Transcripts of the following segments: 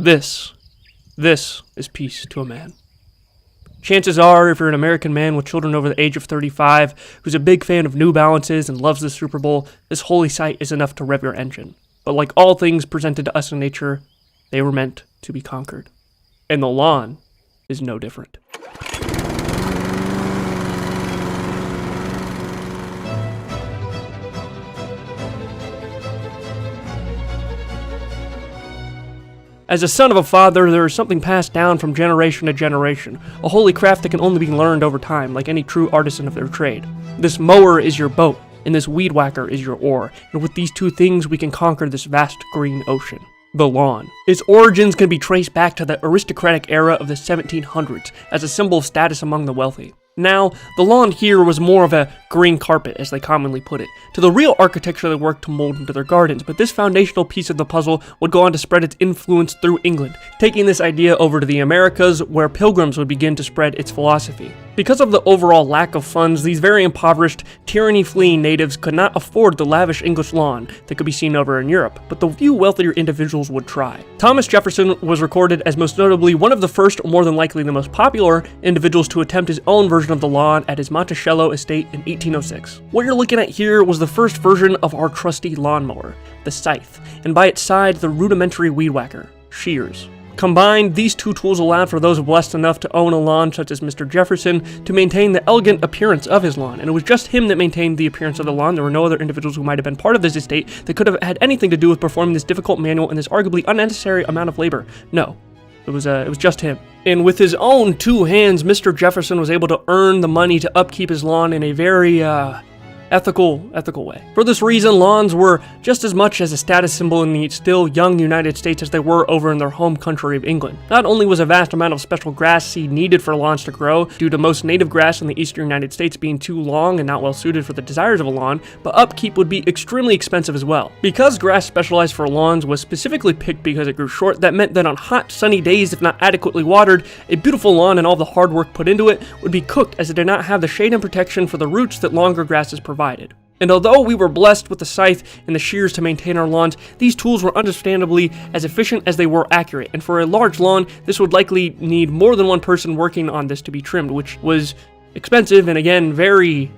This is peace to a man. Chances are, if you're an American man with children over the age of 35, who's a big fan of New Balances and loves the Super Bowl, this holy sight is enough to rev your engine. But like all things presented to us in nature, they were meant to be conquered. And the lawn is no different. As a son of a father, there is something passed down from generation to generation, a holy craft that can only be learned over time, like any true artisan of their trade. This mower is your boat, and this weed whacker is your oar, and with these two things we can conquer this vast green ocean. The lawn. Its origins can be traced back to the aristocratic era of the 1700s, as a symbol of status among the wealthy. Now, the lawn here was more of a green carpet, as they commonly put it, to the real architecture they worked to mold into their gardens, but this foundational piece of the puzzle would go on to spread its influence through England, taking this idea over to the Americas, where pilgrims would begin to spread its philosophy. Because of the overall lack of funds, these very impoverished, tyranny-fleeing natives could not afford the lavish English lawn that could be seen over in Europe, but the few wealthier individuals would try. Thomas Jefferson was recorded as most notably one of the first, or more than likely the most popular, individuals to attempt his own version of the lawn at his Monticello estate in 1806. What you're looking at here was the first version of our trusty lawnmower, the scythe, and by its side the rudimentary weed whacker, shears. Combined, these two tools allowed for those blessed enough to own a lawn such as Mr. Jefferson to maintain the elegant appearance of his lawn, and it was just him that maintained the appearance of the lawn. There were no other individuals who might have been part of this estate that could have had anything to do with performing this difficult manual and this arguably unnecessary amount of labor. No, it was just him. And with his own two hands, Mr. Jefferson was able to earn the money to upkeep his lawn in a very, ethical way. For this reason, lawns were just as much as a status symbol in the still young United States as they were over in their home country of England. Not only was a vast amount of special grass seed needed for lawns to grow, due to most native grass in the eastern United States being too long and not well suited for the desires of a lawn, but upkeep would be extremely expensive as well. Because grass specialized for lawns was specifically picked because it grew short, that meant that on hot, sunny days, if not adequately watered, a beautiful lawn and all the hard work put into it would be cooked, as it did not have the shade and protection for the roots that longer grasses provided. And although we were blessed with the scythe and the shears to maintain our lawns, these tools were understandably as efficient as they were accurate, and for a large lawn, this would likely need more than one person working on this to be trimmed, which was expensive and again, very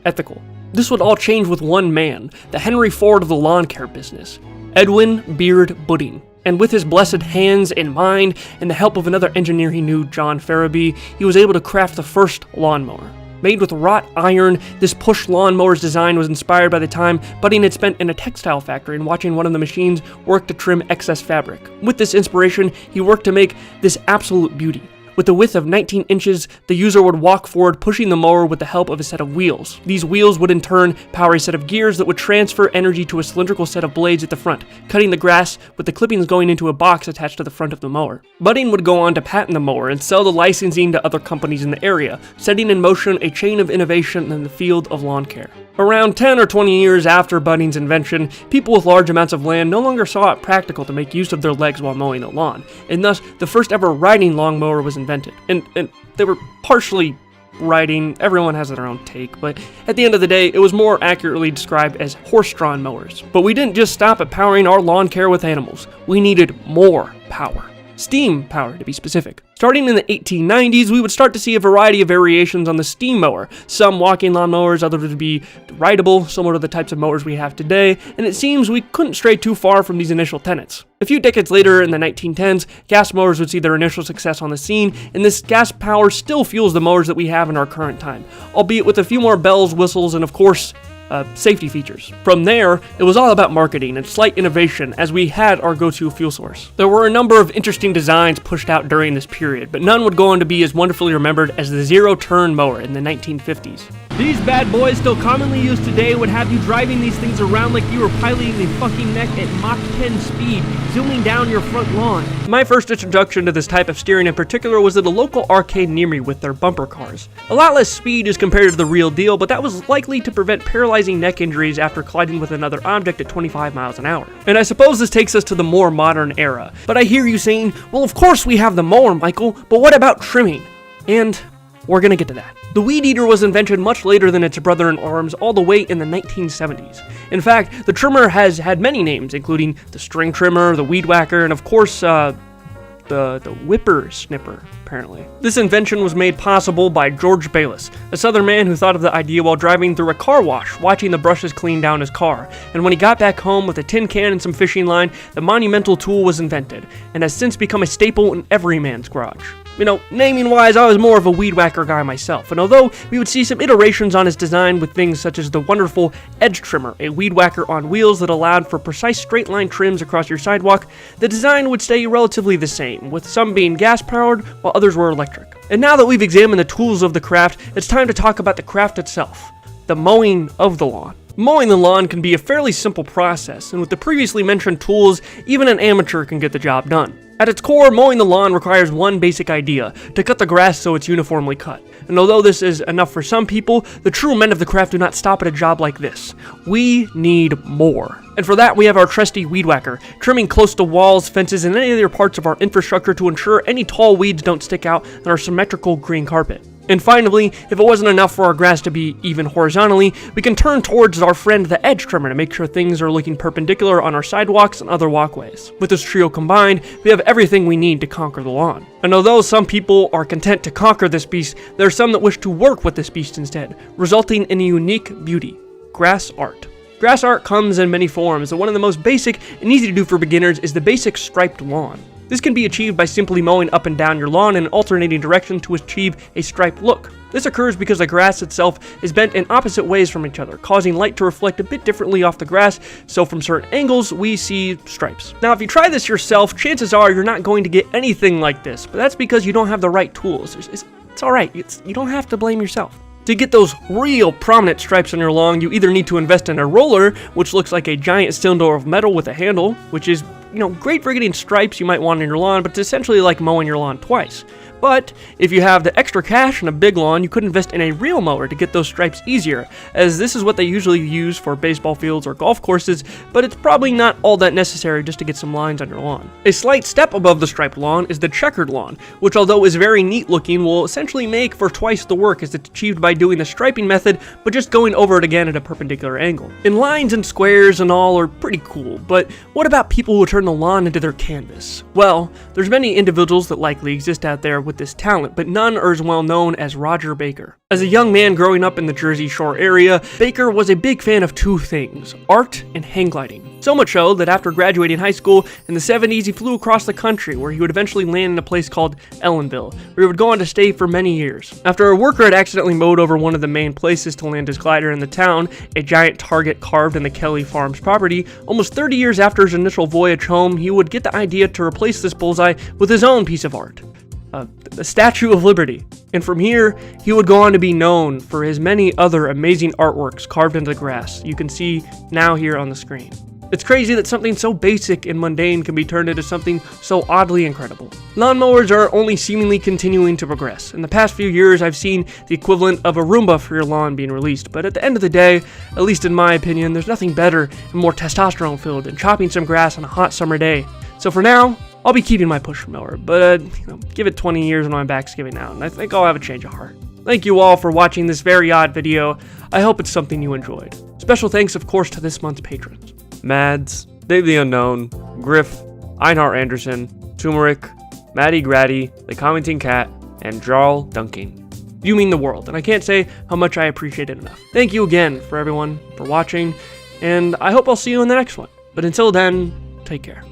ethical. This would all change with one man, the Henry Ford of the lawn care business, Edwin Beard Budding. And with his blessed hands and mind, and the help of another engineer he knew, John Farabee, he was able to craft the first lawnmower. Made with wrought iron, this push lawnmower's design was inspired by the time Budding had spent in a textile factory and watching one of the machines work to trim excess fabric. With this inspiration, he worked to make this absolute beauty. With a width of 19 inches, the user would walk forward, pushing the mower with the help of a set of wheels. These wheels would in turn power a set of gears that would transfer energy to a cylindrical set of blades at the front, cutting the grass with the clippings going into a box attached to the front of the mower. Budding would go on to patent the mower and sell the licensing to other companies in the area, setting in motion a chain of innovation in the field of lawn care. Around 10 or 20 years after Budding's invention, people with large amounts of land no longer saw it practical to make use of their legs while mowing the lawn, and thus the first ever riding lawnmower was invented. And they were partially riding, everyone has their own take, but at the end of the day, it was more accurately described as horse-drawn mowers. But we didn't just stop at powering our lawn care with animals, we needed more power. Steam power, to be specific. Starting in the 1890s, we would start to see a variety of variations on the steam mower. Some walking lawnmowers, others would be rideable, similar to the types of mowers we have today, and it seems we couldn't stray too far from these initial tenets. A few decades later, in the 1910s, gas mowers would see their initial success on the scene, and this gas power still fuels the mowers that we have in our current time, albeit with a few more bells, whistles, and of course, safety features. From there, it was all about marketing and slight innovation as we had our go-to fuel source. There were a number of interesting designs pushed out during this period, but none would go on to be as wonderfully remembered as the zero-turn mower in the 1950s. These bad boys, still commonly used today, would have you driving these things around like you were piloting the fucking mech at Mach 10 speed, zooming down your front lawn. My first introduction to this type of steering in particular was at a local arcade near me with their bumper cars. A lot less speed as compared to the real deal, but that was likely to prevent paralyzing neck injuries after colliding with another object at 25 miles an hour. And I suppose this takes us to the more modern era. But I hear you saying, well, of course we have the mower, Michael, but what about trimming? And We're gonna get to that. The weed eater was invented much later than its brother in arms, all the way in the 1970s. In fact, the trimmer has had many names, including the string trimmer, the weed whacker, and of course, the whipper snipper, apparently. This invention was made possible by George Bayless, a southern man who thought of the idea while driving through a car wash, watching the brushes clean down his car. And when he got back home with a tin can and some fishing line, the monumental tool was invented, and has since become a staple in every man's garage. You know, naming-wise, I was more of a weed whacker guy myself, and although we would see some iterations on its design with things such as the wonderful edge trimmer, a weed whacker on wheels that allowed for precise straight-line trims across your sidewalk, the design would stay relatively the same, with some being gas-powered while others were electric. And now that we've examined the tools of the craft, it's time to talk about the craft itself, the mowing of the lawn. Mowing the lawn can be a fairly simple process, and with the previously mentioned tools, even an amateur can get the job done. At its core, mowing the lawn requires one basic idea: to cut the grass so it's uniformly cut. And although this is enough for some people, the true men of the craft do not stop at a job like this. We need more. And for that, we have our trusty weed whacker, trimming close to walls, fences, and any other parts of our infrastructure to ensure any tall weeds don't stick out on our symmetrical green carpet. And finally, if it wasn't enough for our grass to be even horizontally, we can turn towards our friend the edge trimmer to make sure things are looking perpendicular on our sidewalks and other walkways. With this trio combined, we have everything we need to conquer the lawn. And although some people are content to conquer this beast, there are some that wish to work with this beast instead, resulting in a unique beauty: grass art. Grass art comes in many forms, and one of the most basic and easy to do for beginners is the basic striped lawn. This can be achieved by simply mowing up and down your lawn in an alternating direction to achieve a striped look. This occurs because the grass itself is bent in opposite ways from each other, causing light to reflect a bit differently off the grass, so from certain angles we see stripes. Now if you try this yourself, chances are you're not going to get anything like this, but that's because you don't have the right tools. It's alright, you don't have to blame yourself. To get those real prominent stripes on your lawn, you either need to invest in a roller, which looks like a giant cylinder of metal with a handle, which is, great for getting stripes you might want on your lawn, but it's essentially like mowing your lawn twice. But if you have the extra cash and a big lawn, you could invest in a real mower to get those stripes easier, as this is what they usually use for baseball fields or golf courses, but it's probably not all that necessary just to get some lines on your lawn. A slight step above the striped lawn is the checkered lawn, which although is very neat looking, will essentially make for twice the work as it's achieved by doing the striping method, but just going over it again at a perpendicular angle. And lines and squares and all are pretty cool, but what about people who turn the lawn into their canvas? Well, there's many individuals that likely exist out there with this talent, but none are as well known as Roger Baker. As a young man growing up in the Jersey Shore area, Baker was a big fan of two things: art and hang gliding. So much so that after graduating high school in the 70s, he flew across the country, where he would eventually land in a place called Ellenville, where he would go on to stay for many years. After a worker had accidentally mowed over one of the main places to land his glider in the town, a giant target carved in the Kelly Farms property, almost 30 years after his initial voyage home, he would get the idea to replace this bullseye with his own piece of art: the Statue of Liberty. And from here, he would go on to be known for his many other amazing artworks carved into the grass you can see now here on the screen. It's crazy that something so basic and mundane can be turned into something so oddly incredible. Lawnmowers are only seemingly continuing to progress. In the past few years, I've seen the equivalent of a Roomba for your lawn being released, but at the end of the day, at least in my opinion, there's nothing better and more testosterone filled than chopping some grass on a hot summer day. So for now, I'll be keeping my push mower, but give it 20 years when my back's giving out, and I think I'll have a change of heart. Thank you all for watching this very odd video. I hope it's something you enjoyed. Special thanks, of course, to this month's patrons: Mads, Dave the Unknown, Griff, Einhart Anderson, Turmeric, Maddie Grady, The Commenting Cat, and Jarl Dunking. You mean the world, and I can't say how much I appreciate it enough. Thank you again for everyone for watching, and I hope I'll see you in the next one. But until then, take care.